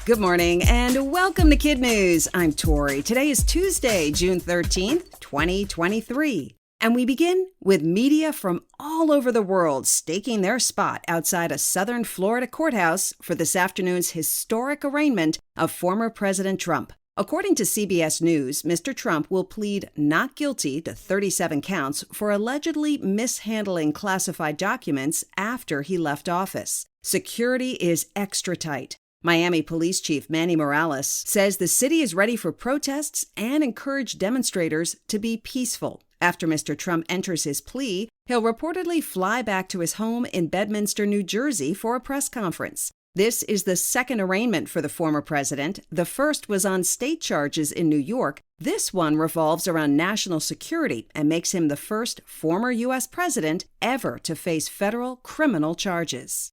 Good morning and welcome to KidNuz. I'm Tori. Today is Tuesday, June 13th, 2023. And we begin with media from all over the world staking their spot outside a southern Florida courthouse for this afternoon's historic arraignment of former President Trump. According to CBS News, Mr. Trump will plead not guilty to 37 counts for allegedly mishandling classified documents after he left office. Security is extra tight. Miami Police Chief Manny Morales says the city is ready for protests and encouraged demonstrators to be peaceful. After Mr. Trump enters his plea, he'll reportedly fly back to his home in Bedminster, New Jersey for a press conference. This is the second arraignment for the former president. The first was on state charges in New York. This one revolves around national security and makes him the first former U.S. president ever to face federal criminal charges.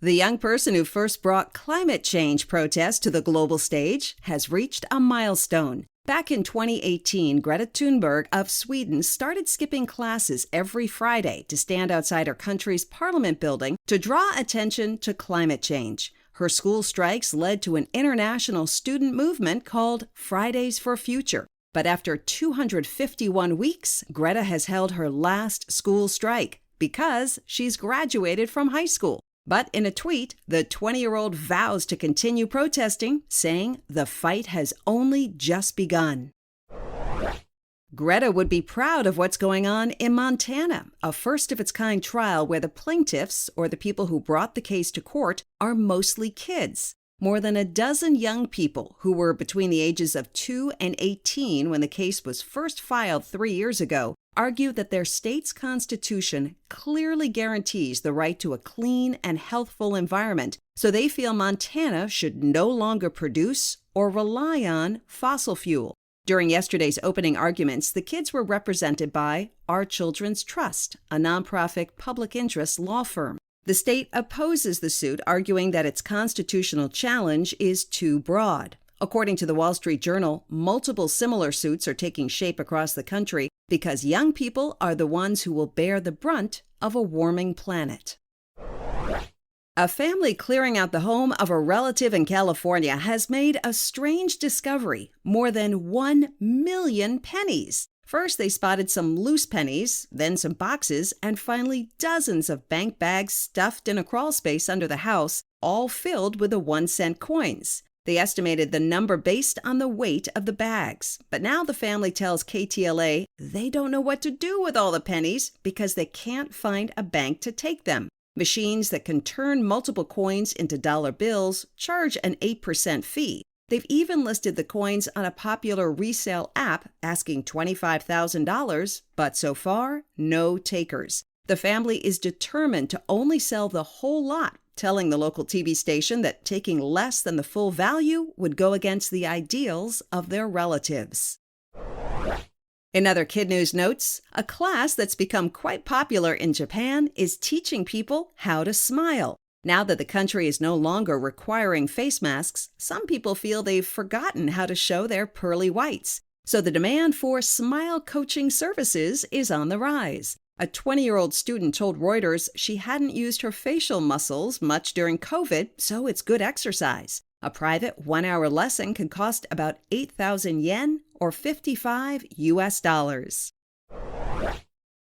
The young person who first brought climate change protests to the global stage has reached a milestone. Back in 2018, Greta Thunberg of Sweden started skipping classes every Friday to stand outside her country's parliament building to draw attention to climate change. Her school strikes led to an international student movement called Fridays for Future. But after 251 weeks, Greta has held her last school strike because she's graduated from high school. But in a tweet, the 20-year-old vows to continue protesting, saying the fight has only just begun. Greta would be proud of what's going on in Montana, a first-of-its-kind trial where the plaintiffs, or the people who brought the case to court, are mostly kids. More than a dozen young people who were between the ages of 2 and 18 when the case was first filed 3 years ago argue that their state's constitution clearly guarantees the right to a clean and healthful environment, so they feel Montana should no longer produce or rely on fossil fuel. During yesterday's opening arguments, the kids were represented by Our Children's Trust, a nonprofit public interest law firm. The state opposes the suit, arguing that its constitutional challenge is too broad. According to the Wall Street Journal, multiple similar suits are taking shape across the country because young people are the ones who will bear the brunt of a warming planet. A family clearing out the home of a relative in California has made a strange discovery: more than 1 million pennies. First, they spotted some loose pennies, then some boxes, and finally dozens of bank bags stuffed in a crawl space under the house, all filled with the 1-cent coins. They estimated the number based on the weight of the bags. But now the family tells KTLA they don't know what to do with all the pennies because they can't find a bank to take them. Machines that can turn multiple coins into dollar bills charge an 8% fee. They've even listed the coins on a popular resale app asking $25,000, but so far, no takers. The family is determined to only sell the whole lot, telling the local TV station that taking less than the full value would go against the ideals of their relatives. In other KidNuz notes, a class that's become quite popular in Japan is teaching people how to smile. Now that the country is no longer requiring face masks, some people feel they've forgotten how to show their pearly whites. So the demand for smile coaching services is on the rise. A 20-year-old student told Reuters she hadn't used her facial muscles much during COVID, so it's good exercise. A private 1-hour lesson can cost about 8,000 yen or $55 US.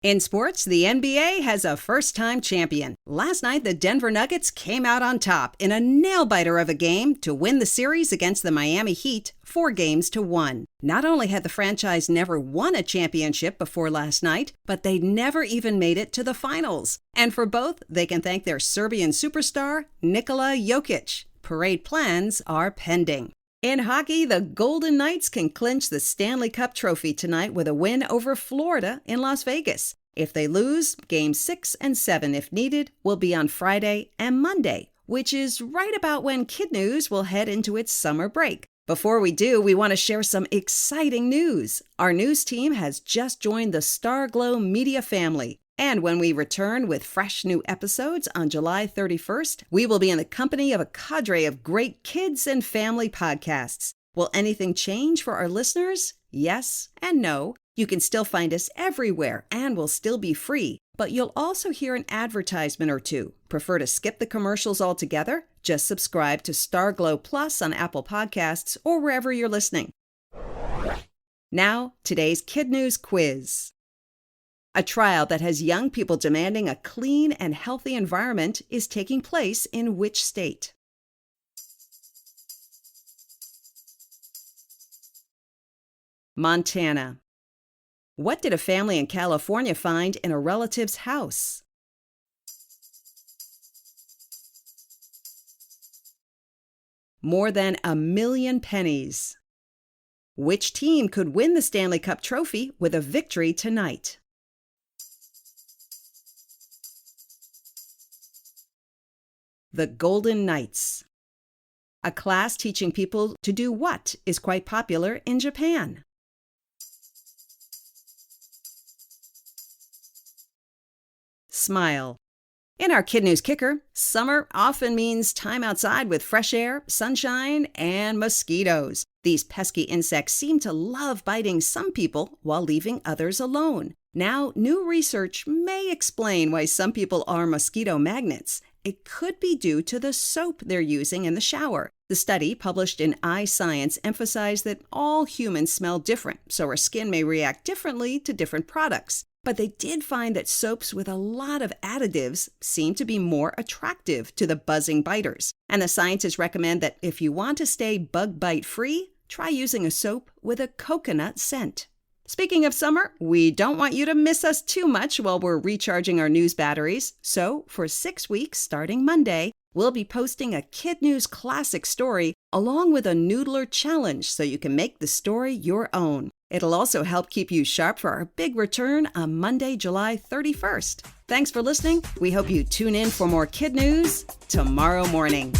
In sports, the NBA has a first-time champion. Last night, the Denver Nuggets came out on top in a nail-biter of a game to win the series against the Miami Heat 4-1. Not only had the franchise never won a championship before last night, but they'd never even made it to the finals. And for both, they can thank their Serbian superstar, Nikola Jokic. Parade plans are pending. In hockey, the Golden Knights can clinch the Stanley Cup trophy tonight with a win over Florida in Las Vegas. If they lose, Games 6 and 7, if needed, will be on Friday and Monday, which is right about when KidNuz will head into its summer break. Before we do, we want to share some exciting news. Our news team has just joined the Starglow Media family. And when we return with fresh new episodes on July 31st, we will be in the company of a cadre of great kids and family podcasts. Will anything change for our listeners? Yes and no. You can still find us everywhere and we'll still be free, but you'll also hear an advertisement or two. Prefer to skip the commercials altogether? Just subscribe to Starglow Plus on Apple Podcasts or wherever you're listening. Now, today's KidNuz quiz. A trial that has young people demanding a clean and healthy environment is taking place in which state? Montana. What did a family in California find in a relative's house? More than 1 million pennies. Which team could win the Stanley Cup trophy with a victory tonight? The Golden Knights. A class teaching people to do what is quite popular in Japan? Smile. In our KidNuz Kicker, summer often means time outside with fresh air, sunshine, and mosquitoes. These pesky insects seem to love biting some people while leaving others alone. Now, new research may explain why some people are mosquito magnets. It could be due to the soap they're using in the shower. The study, published in iScience, emphasized that all humans smell different, so our skin may react differently to different products. But they did find that soaps with a lot of additives seem to be more attractive to the buzzing biters. And the scientists recommend that if you want to stay bug bite free, try using a soap with a coconut scent. Speaking of summer, we don't want you to miss us too much while we're recharging our news batteries. So for 6 weeks starting Monday, we'll be posting a KidNuz classic story along with a Noodler challenge so you can make the story your own. It'll also help keep you sharp for our big return on Monday, July 31st. Thanks for listening. We hope you tune in for more KidNuz tomorrow morning.